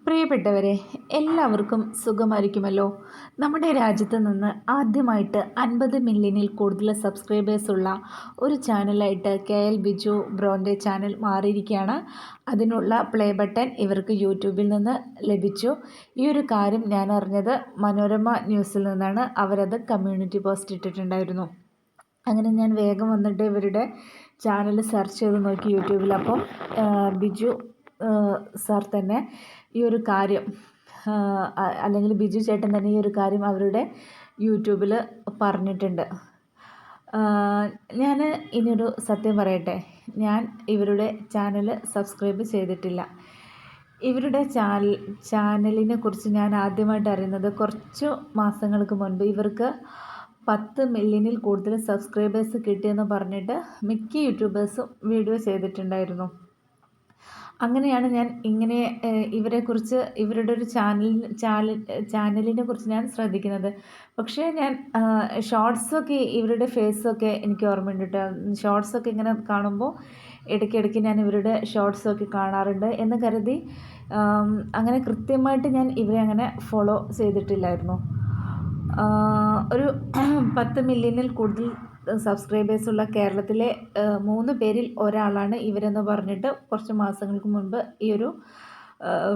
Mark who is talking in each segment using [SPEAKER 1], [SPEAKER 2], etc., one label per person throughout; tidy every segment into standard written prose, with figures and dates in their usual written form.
[SPEAKER 1] പ്രിയപ്പെട്ടവരെ, എല്ലാവർക്കും സുഖമായിരിക്കുമല്ലോ. നമ്മുടെ രാജ്യത്ത് നിന്ന് ആദ്യമായിട്ട് 50 മില്യണിൽ കൂടുതൽ സബ്സ്ക്രൈബേഴ്സുള്ള ഒരു ചാനലായിട്ട് KL ബിജു ബ്രോൻ്റെ ചാനൽ മാറിയിരിക്കുകയാണ്. അതിനുള്ള പ്ലേ ബട്ടൺ ഇവർക്ക് യൂട്യൂബിൽ നിന്ന് ലഭിച്ചു. ഈ ഒരു കാര്യം ഞാൻ അറിഞ്ഞത് മനോരമ ന്യൂസിൽ നിന്നാണ്. അവരത് കമ്മ്യൂണിറ്റി പോസ്റ്റ് ഇട്ടിട്ടുണ്ടായിരുന്നു. അങ്ങനെ ഞാൻ വേഗം വന്നിട്ട് ഇവരുടെ ചാനൽ സെർച്ച് ചെയ്ത് നോക്കി യൂട്യൂബിൽ. അപ്പം ബിജു സാർ തന്നെ ഈ ഒരു കാര്യം അല്ലെങ്കിൽ ബിജു ചേട്ടൻ തന്നെ ഈ ഒരു കാര്യം അവരുടെ യൂട്യൂബിൽ പറഞ്ഞിട്ടുണ്ട്. ഞാൻ ഇനിയൊരു സത്യം പറയട്ടെ, ഞാൻ ഇവരുടെ ചാനൽ സബ്സ്ക്രൈബ് ചെയ്തിട്ടില്ല. ഇവരുടെ ചാനലിനെ കുറിച്ച് ഞാൻ ആദ്യമായിട്ട് അറിയുന്നത് കുറച്ച് മാസങ്ങൾക്ക് മുൻപ്. ഇവർക്ക് 10 മില്യണിൽ കൂടുതൽ സബ്സ്ക്രൈബേഴ്സ് കിട്ടിയെന്ന് പറഞ്ഞിട്ട് മിക്ക യൂട്യൂബേഴ്സും വീഡിയോ ചെയ്തിട്ടുണ്ടായിരുന്നു. അങ്ങനെയാണ് ഞാൻ ഇങ്ങനെ ഇവരെക്കുറിച്ച്, ഇവരുടെ ഒരു ചാനലിനെ കുറിച്ച് ഞാൻ ശ്രദ്ധിക്കുന്നത്. പക്ഷേ ഞാൻ ഷോർട്സൊക്കെ, ഇവരുടെ ഫേസൊക്കെ എനിക്ക് ഓർമ്മയുണ്ട് കേട്ടോ. ഷോർട്സൊക്കെ ഇങ്ങനെ കാണുമ്പോൾ ഇടയ്ക്കിടയ്ക്ക് ഞാൻ ഇവരുടെ ഷോർട്സൊക്കെ കാണാറുണ്ട് എന്ന് കരുതി അങ്ങനെ കൃത്യമായിട്ട് ഞാൻ ഇവരെ അങ്ങനെ ഫോളോ ചെയ്തിട്ടില്ലായിരുന്നു. ഒരു 10 മില്യണിൽ കൂടുതൽ സബ്സ്ക്രൈബേഴ്സുള്ള കേരളത്തിലെ 3 പേരിൽ ഒരാളാണ് ഇവരെന്ന് പറഞ്ഞിട്ട് കുറച്ച് മാസങ്ങൾക്ക് മുൻപ് ഈ ഒരു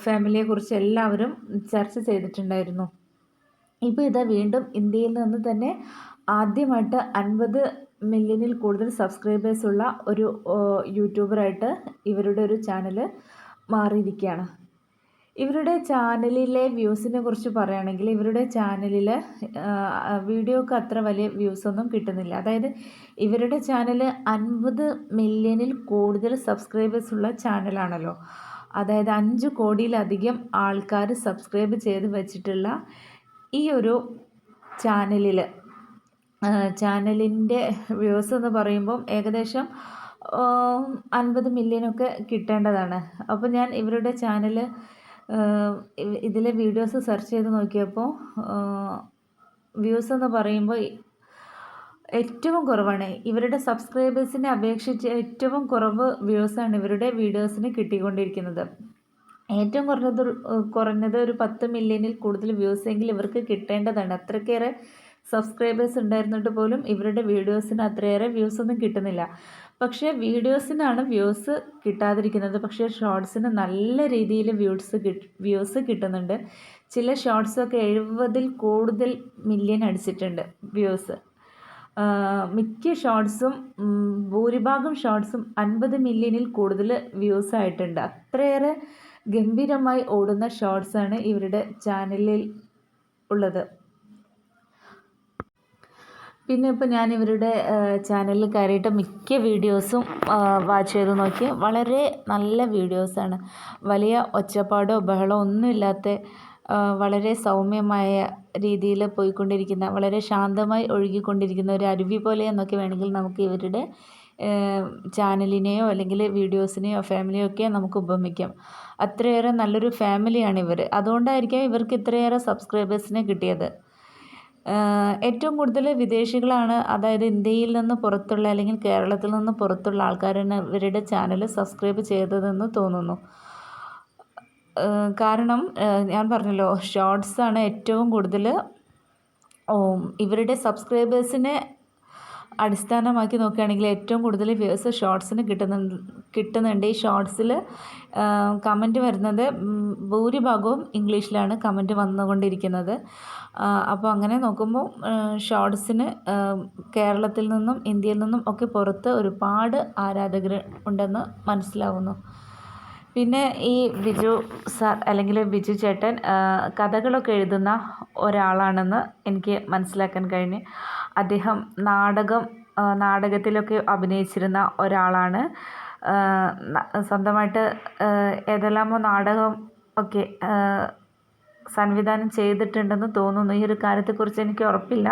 [SPEAKER 1] ഫാമിലിയെക്കുറിച്ച് എല്ലാവരും ചർച്ച ചെയ്തിട്ടുണ്ടായിരുന്നു. ഇപ്പോൾ ഇതാ വീണ്ടും ഇന്ത്യയിൽ നിന്ന് തന്നെ ആദ്യമായിട്ട് 50 മില്യണിൽ കൂടുതൽ സബ്സ്ക്രൈബേഴ്സുള്ള ഒരു യൂട്യൂബറായിട്ട് ഇവരുടെ ഒരു ചാനൽ മാറിയിരിക്കുകയാണ്. ഇവരുടെ ചാനലിലെ വ്യൂസിനെ കുറിച്ച് പറയുകയാണെങ്കിൽ, ഇവരുടെ ചാനലിൽ വീഡിയോക്ക് അത്ര വലിയ വ്യൂസൊന്നും കിട്ടുന്നില്ല. അതായത് ഇവരുടെ ചാനൽ 50 മില്യണിൽ കൂടുതൽ സബ്സ്ക്രൈബേഴ്സുള്ള ചാനലാണല്ലോ. അതായത് 5 കോടിയിലധികം ആൾക്കാർ സബ്സ്ക്രൈബ് ചെയ്ത് വെച്ചിട്ടുള്ള ഈ ഒരു ചാനലിൻ്റെ വ്യൂസ് എന്ന് പറയുമ്പം ഏകദേശം 50 മില്യണൊക്കെ കിട്ടേണ്ടതാണ്. അപ്പോൾ ഞാൻ ഇവരുടെ ചാനൽ ഇതിലെ വീഡിയോസ് സെർച്ച് ചെയ്ത് നോക്കിയപ്പോൾ വ്യൂസ് എന്ന് പറയുമ്പോൾ ഏറ്റവും കുറവാണ്. ഇവരുടെ സബ്സ്ക്രൈബേഴ്സിനെ അപേക്ഷിച്ച് ഏറ്റവും കുറവ് വ്യൂസാണ് ഇവരുടെ വീഡിയോസിന് കിട്ടിക്കൊണ്ടിരിക്കുന്നത്. ഏറ്റവും കുറഞ്ഞത് ഒരു 10 മില്യണിൽ കൂടുതൽ വ്യൂസെങ്കിലും ഇവർക്ക് കിട്ടേണ്ടതാണ്. അത്രയ്ക്കേറെ സബ്സ്ക്രൈബേഴ്സ് ഉണ്ടായിരുന്നിട്ട് പോലും ഇവരുടെ വീഡിയോസിന് അത്രയേറെ വ്യൂസൊന്നും കിട്ടുന്നില്ല. പക്ഷേ വീഡിയോസിനാണ് വ്യൂസ് കിട്ടാതിരിക്കുന്നത്. പക്ഷേ ഷോർട്സിന് നല്ല രീതിയിൽ വ്യൂസ് കിട്ടുന്നുണ്ട്. ചില ഷോർട്സൊക്കെ 70 കൂടുതൽ മില്യൺ അടിച്ചിട്ടുണ്ട് വ്യൂസ്. മിക്ക ഷോർട്സും, ഭൂരിഭാഗം ഷോർട്സും 50 മില്യണിൽ കൂടുതൽ വ്യൂസ് ആയിട്ടുണ്ട്. അത്രയേറെ ഗംഭീരമായി ഓടുന്ന ഷോർട്സാണ് ഇവരുടെ ചാനലിൽ ഉള്ളത്. പിന്നെ ഇപ്പോൾ ഞാൻ ഇവരുടെ ചാനലിൽ കയറിയിട്ട് മിക്ക വീഡിയോസും വാച്ച് ചെയ്ത് നോക്കി. വളരെ നല്ല വീഡിയോസാണ്. വലിയ ഒച്ചപ്പാടോ ബഹളോ ഒന്നുമില്ലാത്ത വളരെ സൗമ്യമായ രീതിയിൽ പോയിക്കൊണ്ടിരിക്കുന്ന, വളരെ ശാന്തമായി ഒഴുകിക്കൊണ്ടിരിക്കുന്ന ഒരു അരുവി പോലെ എന്നൊക്കെ വേണമെങ്കിൽ നമുക്ക് ഇവരുടെ ചാനലിനെയോ അല്ലെങ്കിൽ വീഡിയോസിനെയോ ഫാമിലിയോ ഒക്കെ നമുക്ക് ഉപമിക്കാം. അത്രയേറെ നല്ലൊരു ഫാമിലിയാണ് ഇവർ. അതുകൊണ്ടായിരിക്കാം ഇവർക്ക് ഇത്രയേറെ സബ്സ്ക്രൈബേഴ്സിനെ കിട്ടിയത്. ഏറ്റവും കൂടുതൽ വിദേശികളാണ്, അതായത് ഇന്ത്യയിൽ നിന്ന് പുറത്തുള്ള അല്ലെങ്കിൽ കേരളത്തിൽ നിന്ന് പുറത്തുള്ള ആൾക്കാരാണ് ഇവരുടെ ചാനൽ സബ്സ്ക്രൈബ് ചെയ്തതെന്ന് തോന്നുന്നു. കാരണം ഞാൻ പറഞ്ഞല്ലോ, ഷോർട്സാണ് ഏറ്റവും കൂടുതൽ. ഇവരുടെ സബ്സ്ക്രൈബേഴ്സിനെ അടിസ്ഥാനമാക്കി നോക്കുകയാണെങ്കിൽ ഏറ്റവും കൂടുതൽ വ്യൂസ് ഷോർട്സിന് കിട്ടുന്നുണ്ട്. ഈ ഷോർട്സിൽ കമൻറ്റ് വരുന്നത് ഭൂരിഭാഗവും ഇംഗ്ലീഷിലാണ് കമൻറ്റ് വന്നുകൊണ്ടിരിക്കുന്നത്. അപ്പോൾ അങ്ങനെ നോക്കുമ്പോൾ ഷോർട്സിന് കേരളത്തിൽ നിന്നും ഇന്ത്യയിൽ നിന്നും ഒക്കെ പുറത്ത് ഒരുപാട് ആരാധകർ ഉണ്ടെന്ന് മനസ്സിലാവുന്നു. പിന്നെ ഈ ബിജു സാർ അല്ലെങ്കിൽ ബിജു ചേട്ടൻ കഥകളൊക്കെ എഴുതുന്ന ഒരാളാണെന്ന് എനിക്ക് മനസ്സിലാക്കാൻ കഴിഞ്ഞു. അദ്ദേഹം നാടകത്തിലൊക്കെ അഭിനയിച്ചിരുന്ന ഒരാളാണ്. സ്വന്തമായിട്ട് ഏതെല്ലാമോ നാടകം ഒക്കെ സംവിധാനം ചെയ്തിട്ടുണ്ടെന്ന് തോന്നുന്നു. ഈ ഒരു കാര്യത്തെക്കുറിച്ച് എനിക്ക് ഉറപ്പില്ല.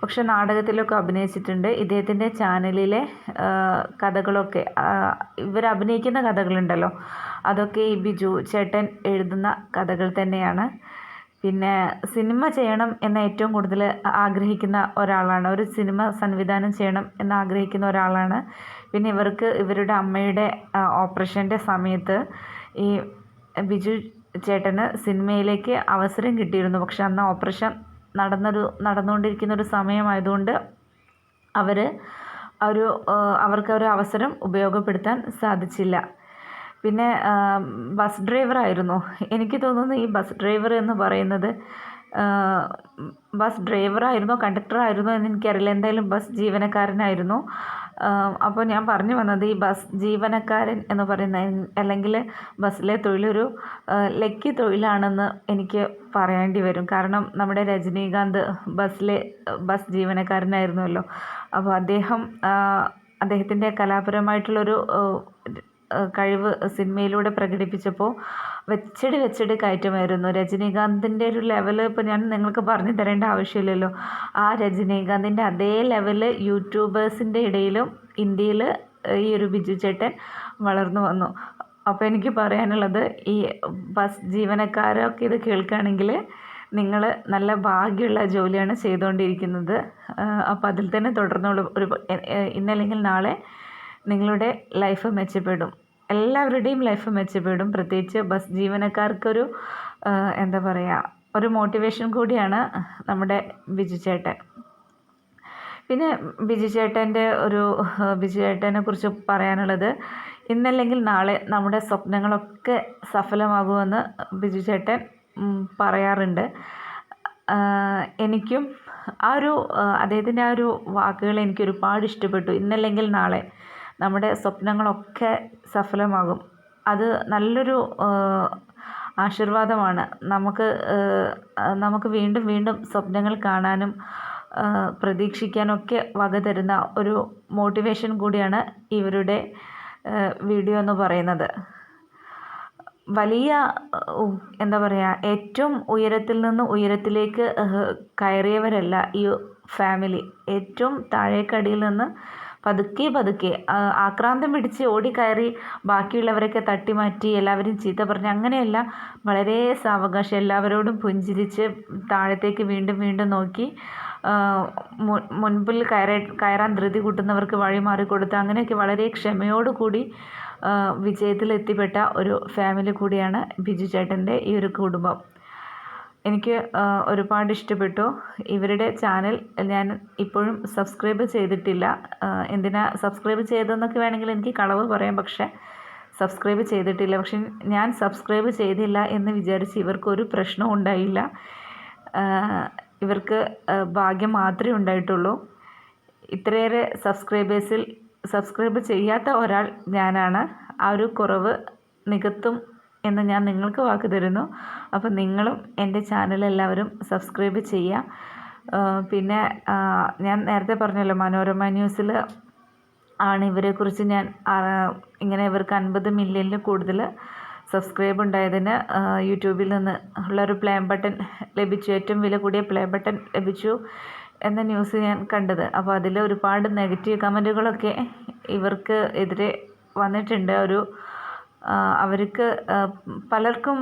[SPEAKER 1] പക്ഷെ നാടകത്തിലൊക്കെ അഭിനയിച്ചിട്ടുണ്ട്. ഇദ്ദേഹത്തിൻ്റെ ചാനലിലെ കഥകളൊക്കെ, ഇവർ അഭിനയിക്കുന്ന കഥകളുണ്ടല്ലോ, അതൊക്കെ ഈ ബിജു ചേട്ടൻ എഴുതുന്ന കഥകൾ തന്നെയാണ്. പിന്നെ സിനിമ ചെയ്യണം എന്ന് ഏറ്റവും കൂടുതൽ ആഗ്രഹിക്കുന്ന ഒരാളാണ്. ഒരു സിനിമ സംവിധാനം ചെയ്യണം എന്ന് ആഗ്രഹിക്കുന്ന ഒരാളാണ്. പിന്നെ ഇവരുടെ അമ്മയുടെ ഓപ്പറേഷൻ്റെ സമയത്ത് ഈ ബിജു ചേട്ടന് സിനിമയിലേക്ക് അവസരം കിട്ടിയിരുന്നു. പക്ഷെ അന്ന് ഓപ്പറേഷൻ നടന്നുകൊണ്ടിരിക്കുന്നൊരു സമയമായതുകൊണ്ട് അവർക്കൊരു അവസരം ഉപയോഗപ്പെടുത്താൻ സാധിച്ചില്ല. പിന്നെ ബസ് ഡ്രൈവറായിരുന്നു. എനിക്ക് തോന്നുന്നു ഈ ബസ് ഡ്രൈവർ എന്ന് പറയുന്നത് ബസ് ഡ്രൈവറായിരുന്നോ കണ്ടക്ടറായിരുന്നോ എന്ന് എനിക്കറിയില്ല. എന്തായാലും ബസ് ജീവനക്കാരനായിരുന്നു. അപ്പോൾ ഞാൻ പറഞ്ഞു വന്നത് ഈ ബസ് ജീവനക്കാരൻ എന്ന് പറയുന്ന അല്ലെങ്കിൽ ബസ്സിലെ തൊഴിലൊരു ലക്കി തൊഴിലാണെന്ന് എനിക്ക് പറയേണ്ടി വരും. കാരണം നമ്മുടെ രജനീകാന്ത് ബസ് ജീവനക്കാരനായിരുന്നല്ലോ. അപ്പോൾ അദ്ദേഹത്തിൻ്റെ കലാപരമായിട്ടുള്ളൊരു കഴിവ് സിനിമയിലൂടെ പ്രകടിപ്പിച്ചപ്പോൾ വെച്ചടി കയറ്റമായിരുന്നു. രജനീകാന്തിൻ്റെ ഒരു ലെവൽ ഇപ്പോൾ ഞാൻ നിങ്ങൾക്ക് പറഞ്ഞു തരേണ്ട ആവശ്യമില്ലല്ലോ. ആ രജനീകാന്തിൻ്റെ അതേ ലെവൽ യൂട്യൂബേഴ്സിൻ്റെ ഇടയിലും ഇന്ത്യയിൽ ഈ ഒരു ബിജു ചേട്ടൻ വളർന്നു വന്നു. അപ്പോൾ എനിക്ക് പറയാനുള്ളത്, ഈ ബസ് ജീവനക്കാരൊക്കെ ഇത് കേൾക്കുകയാണെങ്കിൽ നിങ്ങൾ നല്ല ഭാഗ്യമുള്ള ജോലിയാണ് ചെയ്തുകൊണ്ടിരിക്കുന്നത്. അപ്പോൾ അതിൽ തന്നെ തുടർന്നുള്ള ഇന്നല്ലെങ്കിൽ നാളെ നിങ്ങളുടെ ലൈഫ് മെച്ചപ്പെടും. എല്ലാവരുടെയും ലൈഫ് മെച്ചപ്പെടും. പ്രത്യേകിച്ച് ബസ് ജീവനക്കാർക്കൊരു എന്താ പറയുക, ഒരു മോട്ടിവേഷൻ കൂടിയാണ് നമ്മുടെ ബിജു ചേട്ടൻ. പിന്നെ ബിജു ചേട്ടനെ കുറിച്ച് പറയാനുള്ളത്, ഇന്നല്ലെങ്കിൽ നാളെ നമ്മുടെ സ്വപ്നങ്ങളൊക്കെ സഫലമാകുമെന്ന് ബിജു ചേട്ടൻ പറയാറുണ്ട്. എനിക്കും അദ്ദേഹത്തിൻ്റെ ആ ഒരു വാക്കുകൾ എനിക്ക് ഒരുപാട് ഇഷ്ടപ്പെട്ടു. ഇന്നല്ലെങ്കിൽ നാളെ നമ്മുടെ സ്വപ്നങ്ങളൊക്കെ സഫലമാകും. അത് നല്ലൊരു ആശീർവാദമാണ്. നമുക്ക് വീണ്ടും വീണ്ടും സ്വപ്നങ്ങൾ കാണാനും പ്രതീക്ഷിക്കാനൊക്കെ വക തരുന്ന ഒരു മോട്ടിവേഷൻ കൂടിയാണ് ഇവരുടെ വീഡിയോ എന്ന് പറയുന്നത്. വലിയ എന്താ പറയുക, ഏറ്റവും ഉയരത്തിൽ നിന്ന് ഉയരത്തിലേക്ക് കയറിയവരല്ല ഈ ഫാമിലി. ഏറ്റവും താഴേക്കടിയിൽ നിന്ന് പതുക്കെ ആക്രാന്തം പിടിച്ച് ഓടിക്കയറി ബാക്കിയുള്ളവരൊക്കെ തട്ടിമാറ്റി എല്ലാവരും ചീത്ത പറഞ്ഞ് അങ്ങനെയല്ല, വളരെ സാവകാശം എല്ലാവരോടും പുഞ്ചിരിച്ച് താഴത്തേക്ക് വീണ്ടും വീണ്ടും നോക്കി മുൻപിൽ കയറാൻ ധൃതി കൂട്ടുന്നവർക്ക് വഴി മാറിക്കൊടുത്ത് അങ്ങനെയൊക്കെ വളരെ ക്ഷമയോടുകൂടി വിജയത്തിലെത്തിപ്പെട്ട ഒരു ഫാമിലി കൂടിയാണ് ബിജു ചേട്ടൻ്റെ ഈ ഒരു കുടുംബം. എനിക്ക് ഒരുപാട് ഇഷ്ടപ്പെട്ടു. ഇവരുടെ ചാനൽ ഞാൻ ഇപ്പോഴും സബ്സ്ക്രൈബ് ചെയ്തിട്ടില്ല. എന്തിനാ സബ്സ്ക്രൈബ് ചെയ്തതെന്നൊക്കെ വേണമെങ്കിൽ എനിക്ക് കളവ് പറയാം, പക്ഷേ സബ്സ്ക്രൈബ് ചെയ്തിട്ടില്ല. പക്ഷെ ഞാൻ സബ്സ്ക്രൈബ് ചെയ്തില്ല എന്ന് വിചാരിച്ച് ഇവർക്കൊരു പ്രശ്നവും ഉണ്ടായില്ല. ഇവർക്ക് ഭാഗ്യം മാത്രമേ ഉണ്ടായിട്ടുള്ളൂ. ഇത്രയേറെ സബ്സ്ക്രൈബ് ചെയ്യാത്ത ഒരാൾ ഞാനാണ്. ആ ഒരു കുറവ് നികത്തും എന്ന് ഞാൻ നിങ്ങൾക്ക് വാക്ക് തരുന്നു. അപ്പോൾ നിങ്ങളും എൻ്റെ ചാനൽ എല്ലാവരും സബ്സ്ക്രൈബ് ചെയ്യുക. പിന്നെ ഞാൻ നേരത്തെ പറഞ്ഞല്ലോ, മനോരമ ന്യൂസിൽ ആണ് ഇവരെക്കുറിച്ച് ഞാൻ ഇങ്ങനെ ഇവർക്ക് 50 മില്യണിൽ കൂടുതൽ സബ്സ്ക്രൈബ് ഉണ്ടായതിന് യൂട്യൂബിൽ നിന്ന് ഉള്ളൊരു പ്ലേ ബട്ടൺ ലഭിച്ചു, ഏറ്റവും വില കൂടിയ പ്ലേ ബട്ടൺ ലഭിച്ചു എന്ന ന്യൂസ് ഞാൻ കണ്ടത്. അപ്പോൾ അതിൽ ഒരുപാട് നെഗറ്റീവ് കമൻറ്റുകളൊക്കെ ഇവർക്ക് എതിരെ വന്നിട്ടുണ്ട്. അവർക്ക് പലർക്കും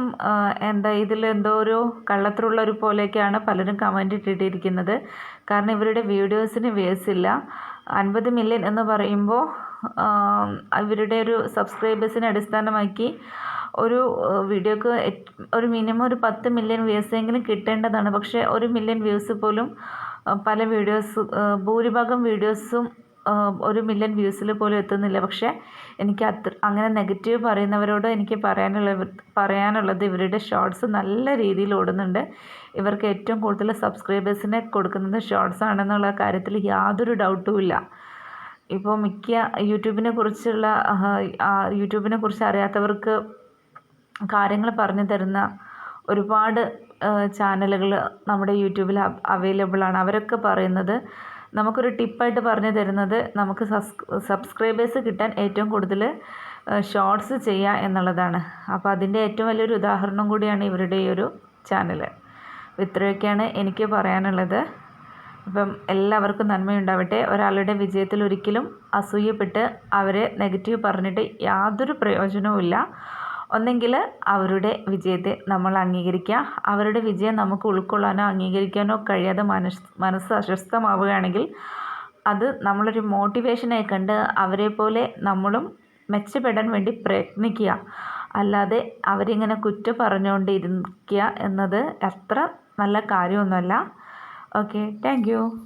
[SPEAKER 1] ഇതിലെന്തോ ഒരു കള്ളത്തരമുള്ളൊരു പോലെയൊക്കെയാണ് പലരും കമൻറ്റ് ഇട്ടിട്ടിരിക്കുന്നത്. കാരണം ഇവരുടെ വീഡിയോസിന് വ്യൂസ് ഇല്ല. 50 മില്യൺ എന്ന് പറയുമ്പോൾ ഇവരുടെ ഒരു സബ്സ്ക്രൈബേഴ്സിനെ അടിസ്ഥാനമാക്കി ഒരു വീഡിയോക്ക് ഒരു മിനിമം ഒരു 10 മില്യൺ വ്യൂസെങ്കിലും കിട്ടേണ്ടതാണ്. പക്ഷേ 1 മില്യൺ വ്യൂസ് പോലും പല ഭൂരിഭാഗം വീഡിയോസും 1 മില്യൺ വ്യൂസിൽ പോലും എത്തുന്നില്ല. പക്ഷേ എനിക്ക് അങ്ങനെ നെഗറ്റീവ് പറയുന്നവരോട് എനിക്ക് പറയാനുള്ളത് ഇവരുടെ ഷോർട്സ് നല്ല രീതിയിൽ ഓടുന്നുണ്ട്. ഇവർക്ക് ഏറ്റവും കൂടുതൽ സബ്സ്ക്രൈബേഴ്സിനെ കൊടുക്കുന്നത് ഷോർട്സ് ആണെന്നുള്ള കാര്യത്തിൽ യാതൊരു ഡൗട്ടും ഇല്ല. ഇപ്പോൾ മിക്ക യൂട്യൂബിനെ കുറിച്ച് അറിയാത്തവർക്ക് കാര്യങ്ങൾ പറഞ്ഞു തരുന്ന ഒരുപാട് ചാനലുകൾ നമ്മുടെ യൂട്യൂബിൽ അവൈലബിൾ ആണ്. അവരൊക്കെ പറയുന്നത്, നമുക്കൊരു ടിപ്പായിട്ട് പറഞ്ഞു തരുന്നത്, നമുക്ക് സബ്സ്ക്രൈബേഴ്സ് കിട്ടാൻ ഏറ്റവും കൂടുതൽ ഷോർട്സ് ചെയ്യുക എന്നുള്ളതാണ്. അപ്പോൾ അതിൻ്റെ ഏറ്റവും വലിയൊരു ഉദാഹരണം കൂടിയാണ് ഇവരുടെ ഈ ഒരു ചാനൽ. ഇത്രയൊക്കെയാണ് എനിക്ക് പറയാനുള്ളത്. അപ്പം എല്ലാവർക്കും നന്മയുണ്ടാവട്ടെ. ഒരാളുടെ വിജയത്തിൽ ഒരിക്കലും അസൂയപ്പെട്ട് അവരെ നെഗറ്റീവ് പറഞ്ഞിട്ട് യാതൊരു പ്രയോജനവുമില്ല. ഒന്നെങ്കിൽ അവരുടെ വിജയത്തെ നമ്മൾ അംഗീകരിക്കുക. അവരുടെ വിജയം നമുക്ക് ഉൾക്കൊള്ളാനോ അംഗീകരിക്കാനോ കഴിയാതെ മനസ്സ് അസ്വസ്ഥമാവുകയാണെങ്കിൽ അത് നമ്മളൊരു മോട്ടിവേഷനായി കണ്ട് അവരെ പോലെ നമ്മളും മെച്ചപ്പെടാൻ വേണ്ടി പ്രയത്നിക്കുക. അല്ലാതെ അവരിങ്ങനെ കുറ്റം പറഞ്ഞുകൊണ്ടിരിക്കുക എന്നത് അത്ര നല്ല കാര്യമൊന്നുമല്ല. Okay, thank you.